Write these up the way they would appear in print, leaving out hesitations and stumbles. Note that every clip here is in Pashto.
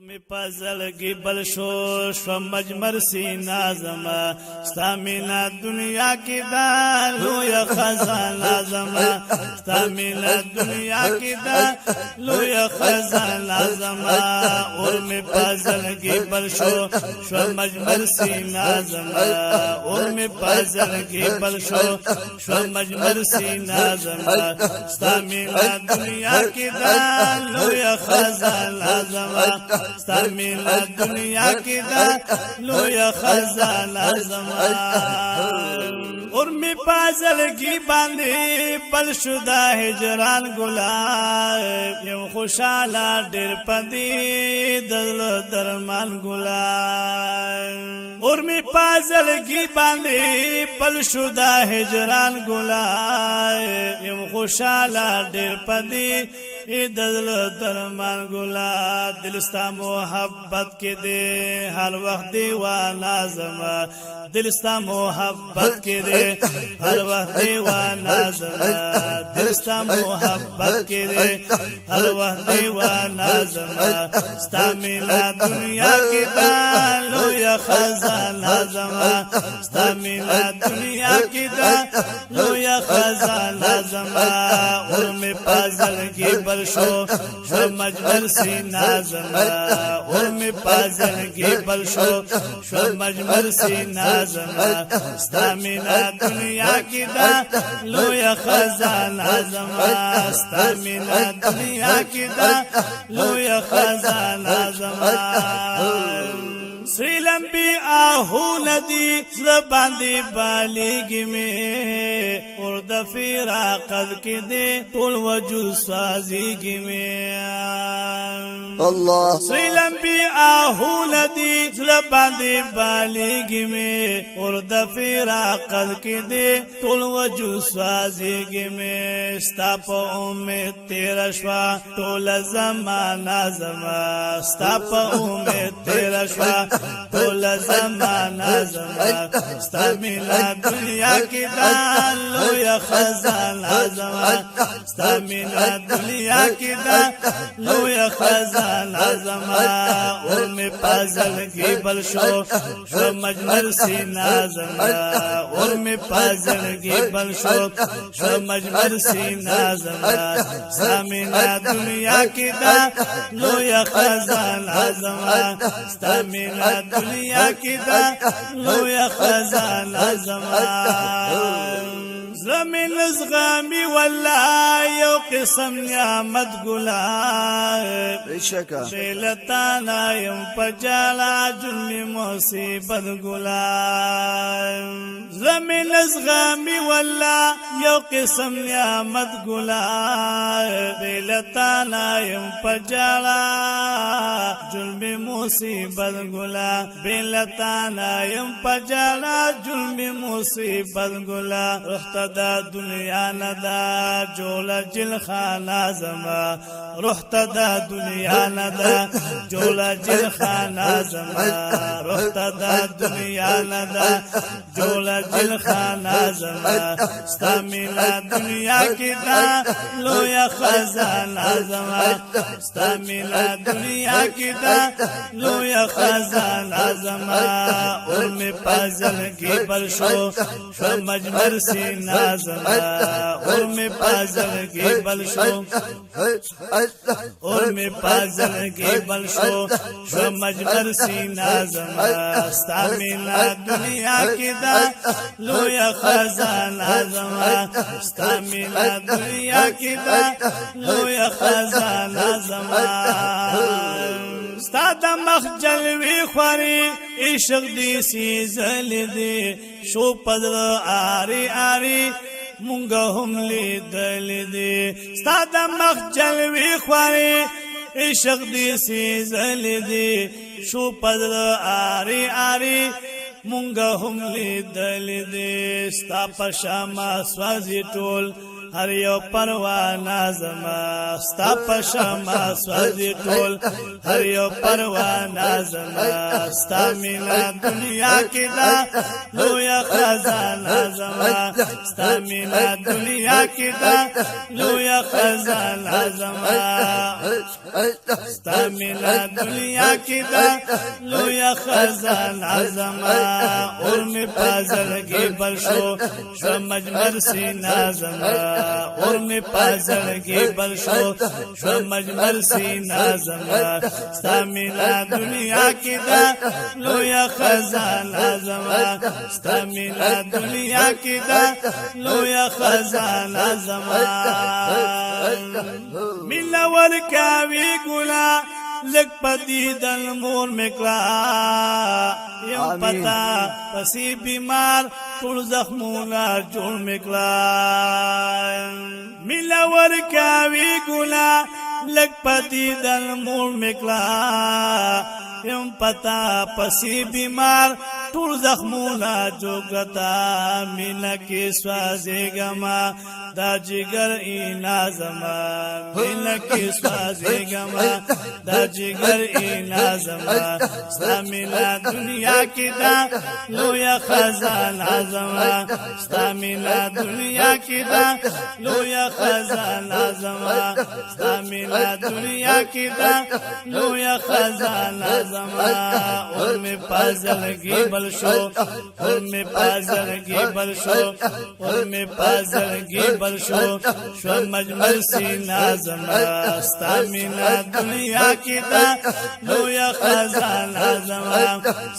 می پزلگی بل شو شو مجمر سینا زما ستامینا دنیا کی دا لوی خزانه زما ستامینا دنیا کی دا لوی خزانه زما اور می پزلگی بل شو شو مجمر سینا زما اور می پزلگی بل شو شو مجمر سینا زما ستامینا دنیا کی دا لوی خزانه زما ستامینا دنیا کی دا لوی خزانه زما اور می پازلگی باندې بل شدا هجران ګلاب یو خوشاله ډېر پدی دل درمان ګلاب اور می پازلگی باندې بل شدا هجران ګلاب یو خوشاله ډېر پدی دل درمان ګلا دلستا محبت کې دے هر وخت دیوانا زما دلستا محبت کې دے هر وخت دیوانا زما دلستا محبت کې دے هر وخت دیوانا زما ستامینا دنیا کې دا لوی خزانه زما ستامینا دنیا کې دا لوی خزانه زما اور می پازلگی بل شو شو مجمر سینا زما اور می پازلگی بل شو شو مجمر سینا زما ستامینا دنیا کی دا لوی خزانه زما ستامینا دنیا کی دا لوی خزانه زما سریلم بی آہو ندی زباندی بالیگی میں اور دفی راقد کی دے طول وجود سازیگی میں اللہ سریلم بی آہو ندی زباندی بالیگی میں اور دفی راقد کی دے طول وجود سازیگی میں ستاپ امید تیرا شوا طول زمانہ زما ستاپ امید تیرا شوا طول زمانہ زما ستامینا دنیا کی دا لوی خزانہ زما ستامینا دنیا کی دا لوی خزانہ زما اور می پازلگی بل شو شو مجمر سینا زما اور می پازلگی بل شو شو مجمر سینا زما ستامینا دنیا کی دا لوی خزانہ زما ستامینا دنیا کی دا لوی خزانه زما زمین ازغامی والله یو قسم نعمت گلاب شیلتانا یم پجالا جنمی مصیبت گلاب زمین ازغامی والله یو قسم نعمت گلاب شیلتانا یم پجالا جنمی مصیبت گلاب بیلتانا یم پجالا جنمی مصیبت گلاب دا دنیا ندا جولا جل خانا زما رحت دا دنیا ندا جولا جل خانا زما رحت دا دنیا ندا جولا جل خانا زما ستامینا دنیا کی دا لوی خزانه زما ستامینا دنیا کی دا لوی خزانه زما اور می پازلگی بل شو شو مجمر سینا زما اور می پازلگی بل شو اور می پازلگی بل شو شو مجمر سینا زما ستامینا دنیا کی دا لوی خزانه زما ستامینا دنیا کی دا لوی خزانه زما ستا دا مخ جلوی خوری عشق دی سیزل دی شو پدر آری آری مونگا هم لیدل دی ستا دا مخ جلوی خوری عشق دی سیزل دی شو پدر آری آری مونگا هم لیدل دی ستا پشاما سوازی ټول هر یو پروانه زما ستا په شمع سوځي ټول هر یو پروانه زما ستا مینا دنیا کې دا لویه خزانه زما ستا مینا دنیا کې دا لویه خزانه زما ستا مینا دنیا کې دا لویه خزانه زما اور می پازلګي بل شو شو مجمر سینا زما اور می پازلګي بل شو شو مجمر سینا زما ستا مینا دنیا کې دا لویه خزانه زما ستا مینا دنیا کې دا لویه خزانه زما مینا ورکاوي ګلا لک پدی دل مور مکلا یم پتا پسی بیمار ټول زخمونا جوړ مکلا میلا ورکاوی ګلا لک پدی دل مور مکلا یم پتا پسی بیمار ټول زخمونا جوړتا مینا کې سوازېګما دا جگر اینا زمان مینا کې سوازېګما دا جگر اینا زما ستا مینا دنیا کې دا لویه خزانه زما ستا مینا دنیا کې دا لویه خزانه زما ستا مینا دنیا کې دا لویه خزانه زما اور می پازلګي بل شو اور می پازلګي بل شو اور می پازلګي بل شو شو مجمل سینا زما ستا مینا دنیا کې دا لویه خزانه زما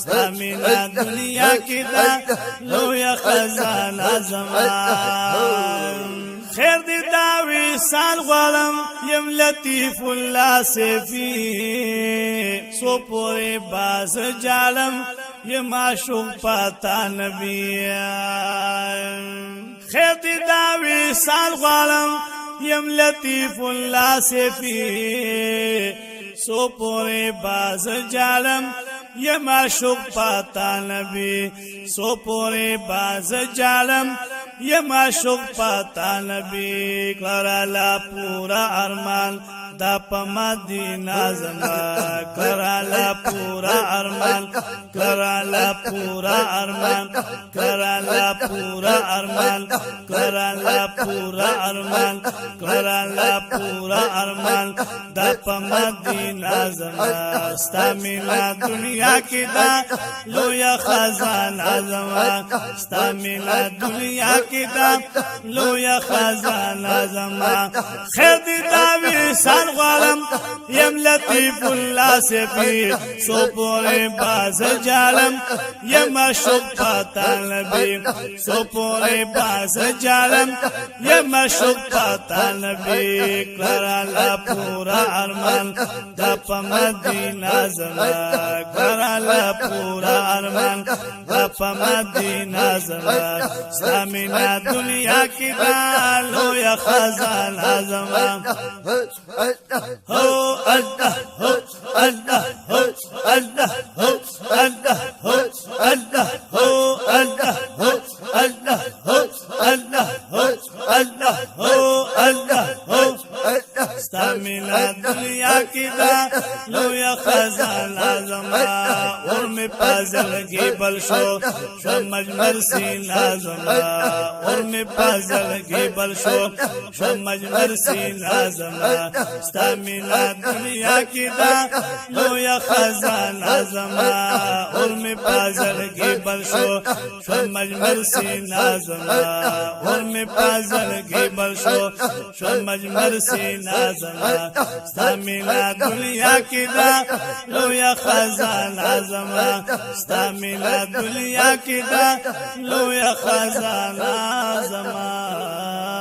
ستا مینا دنیا کې دا لویه خزانه زما خیر دی داوی سال غوالم یم لطیف الله سیفی سو پوری باز جالم یم عاشق پاتا نبی خیر دی داوی سال غوالم یم لطیف الله سیفی سو پوری باز جالم یم عاشق پاتا نبی سو پوری باز جالم یم عاشق پاتا نبی کرالا پورا ارمان دا پا مدینہ زما کرالا پورا ارمان کرالا پورا ارمان کرالا پورا ارمان کرالا پورا ارمان کرالا پورا ارمان دا پا مدینہ زما ستا مینا دنیا کی دا لویا خزانہ زما ستا مینا دنیا کی دا لویا خزانہ زما خیر دی داوی سان غالم یم لطیف اللہ سفیر سو پورے باز جالم یم عاشق پاتا نبی سو پورے باز جالم یم عاشق پاتا نبی کرالا پورا ارمان دا پا مدینہ زما کرالا پورا ارمان دا پا مدینہ زما ستا مینا دنیا کی دا لویا خزانہ زما ہو اللہ ہو اللہ ہو اللہ ہو اللہ ہو اللہ ہو اللہ ہو اللہ ہو اللہ ہو اللہ ہو اللہ ہو ستا مینا دنیا کی دا لویا خزانہ زما اور میں پازلگی بل شو شو مجمر سینہ زما اور میں پازلگی بل شو شو مجمر سینہ زما ستا مینا دنیا کی دا لویا خزانہ زما اور میں پازلگی بل شو شو مجمر سینہ زما اور میں پازلگی بل شو شو مجمر سینہ زما ستا مینا دنیا کی دا لویا خزانہ زما ستا مینا دنیا کی دا لویا خزانہ زما